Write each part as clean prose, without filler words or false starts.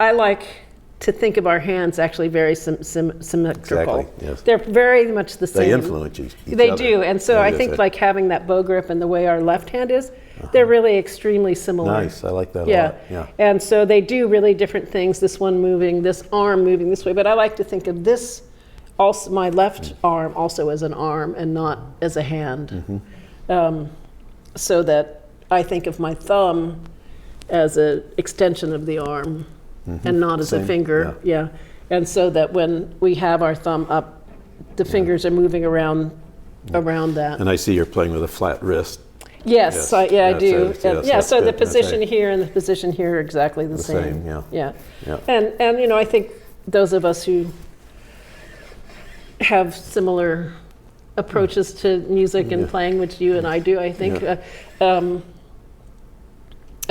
I like to think of our hands actually very symmetrical. Exactly, yes. They're very much the same. They influence each They other. do, and so I think like having that bow grip and the way our left hand is, they're really extremely similar. Nice, I like that a lot. Yeah. And so they do really different things, this one moving, this arm moving this way, but I like to think of this, also my left arm also as an arm and not as a hand. So that I think of my thumb as an extension of the arm and not as a finger. Yeah. And so that when we have our thumb up, the fingers are moving around that. And I see you're playing with a flat wrist. Yes, I do. So the good. position here and the position here are exactly the same. Yeah. And you know, I think those of us who have similar approaches to music and playing, which you and I do, I think,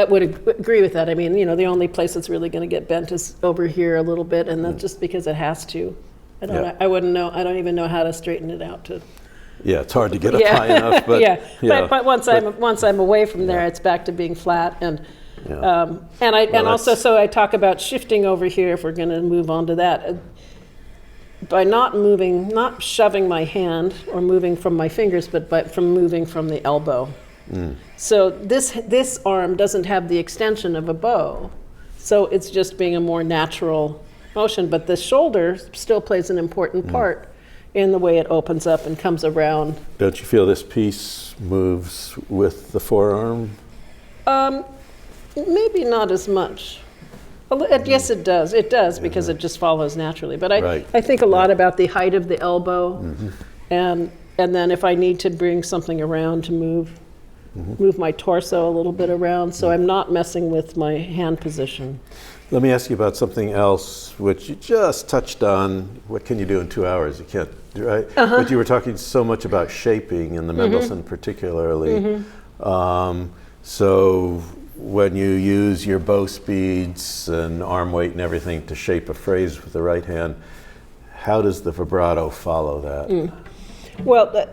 I would agree with that. I mean, you know, the only place that's really going to get bent is over here a little bit, and that's just because it has to. I wouldn't know. I don't even know how to straighten it out to. Yeah, it's hard to get up high enough, but but once I'm away from there, it's back to being flat, and also so I talk about shifting over here if we're going to move on to that. By not shoving my hand or moving from my fingers, but from moving from the elbow. So this arm doesn't have the extension of a bow, so it's just being a more natural motion. But the shoulder still plays an important part in the way it opens up and comes around. Don't you feel this piece moves with the forearm? Maybe not as much. Yes, it does. It does because it just follows naturally. But I think a lot about the height of the elbow, and then if I need to bring something around to move my torso a little bit around, so I'm not messing with my hand position. Let me ask you about something else, which you just touched on. What can you do in 2 hours? You can't, right? But you were talking so much about shaping, and the Mendelssohn particularly. So when you use your bow speeds and arm weight and everything to shape a phrase with the right hand, how does the vibrato follow that? Well,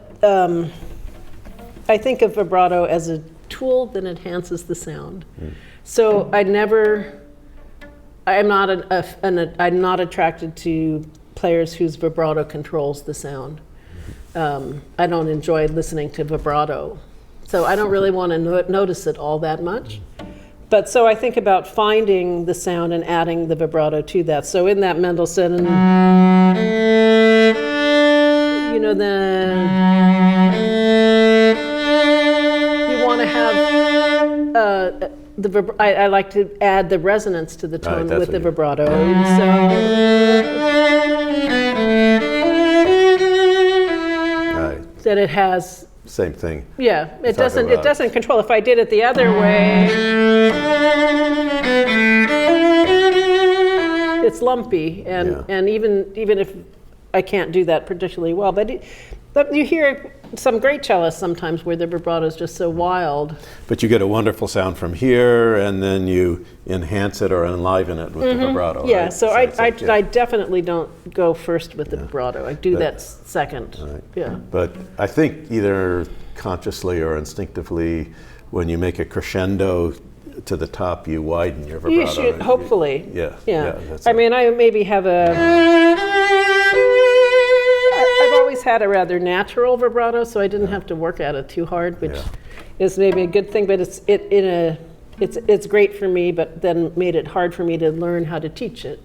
I think of vibrato as a tool that enhances the sound. So I'm not attracted to players whose vibrato controls the sound. I don't enjoy listening to vibrato, so I don't really want to notice it all that much. But so I think about finding the sound and adding the vibrato to that. So in that Mendelssohn, you know, you want to have I like to add the resonance to the tone with the vibrato. So that it has. Same thing. Yeah, it doesn't control. If I did it the other way, it's lumpy, and even if I can't do that particularly well, but you hear some great cellists sometimes where the vibrato is just so wild. But you get a wonderful sound from here, and then you enhance it or enliven it with the vibrato. Yeah, right? so I definitely don't go first with the vibrato. I do that second. Right. Yeah. But I think either consciously or instinctively, when you make a crescendo to the top, you widen your vibrato. You should, hopefully. Yeah. I mean, I maybe have I've always had a rather natural vibrato, so I didn't have to work at it too hard, which is maybe a good thing. But it's great for me, but then made it hard for me to learn how to teach it.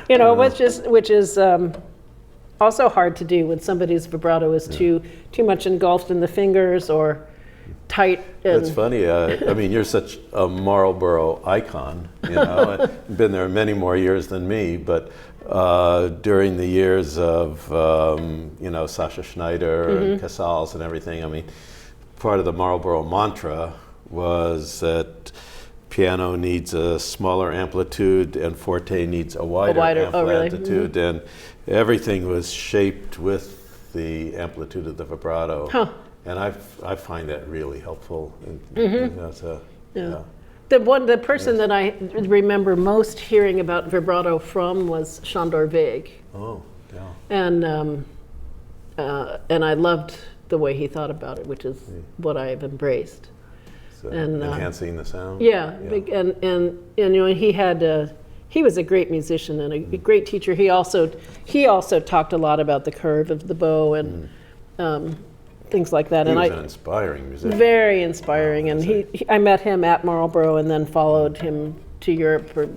You know, which is also hard to do when somebody's vibrato is too much engulfed in the fingers or tight. It's funny. I mean, you're such a Marlboro icon. You know, been there many more years than me, but during the years of Sasha Schneider and Casals and everything, I mean, part of the Marlboro mantra was that piano needs a smaller amplitude and forte needs a wider amplitude, and everything was shaped with the amplitude of the vibrato. And I find that really helpful. The person that I remember most hearing about vibrato from was Sándor Vég. Oh, yeah. And I loved the way he thought about it, which is what I have embraced. So And, enhancing the sound. Yeah, and you know, he was a great musician and a great teacher. He also talked a lot about the curve of the bow and things like that. He And was an inspiring musician. very inspiring. And I met him at Marlborough and then followed him to Europe for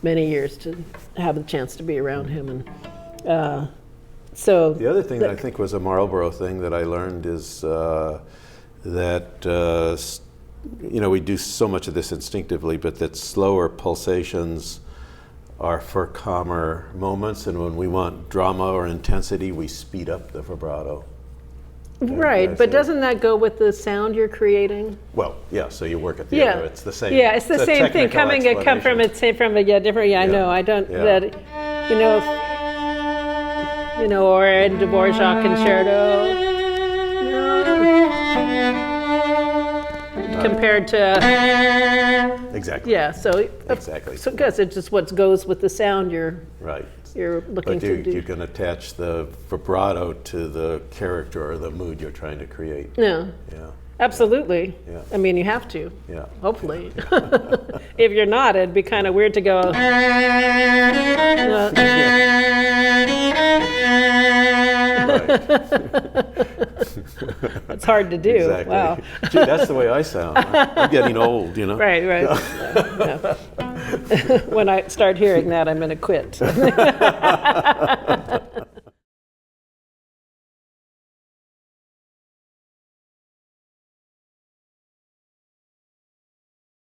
many years to have the chance to be around him. And so the other thing that I think was a Marlborough thing that I learned is that you know, we do so much of this instinctively, but that slower pulsations are for calmer moments, and when we want drama or intensity, we speed up the vibrato. Right, but doesn't that go with the sound you're creating? Well, yeah. So you work at the Yeah, other. It's the same. Yeah, it's the same thing. Come from a different. Yeah, I know. I don't. Yeah. That, you know, or in Dvorak concerto. Compared to Exactly. yeah, so Exactly. So because it just what goes with the sound you're Right. looking But to do. you can attach the vibrato to the character or the mood you're trying to create. Yeah, Yeah. absolutely. Yeah. I mean, you have to. Yeah. Hopefully. If you're not, it'd be kind of weird to go. It's hard to do. Exactly. Wow. Gee, that's the way I sound. I'm getting old, you know. Right. Yeah. When I start hearing that, I'm going to quit.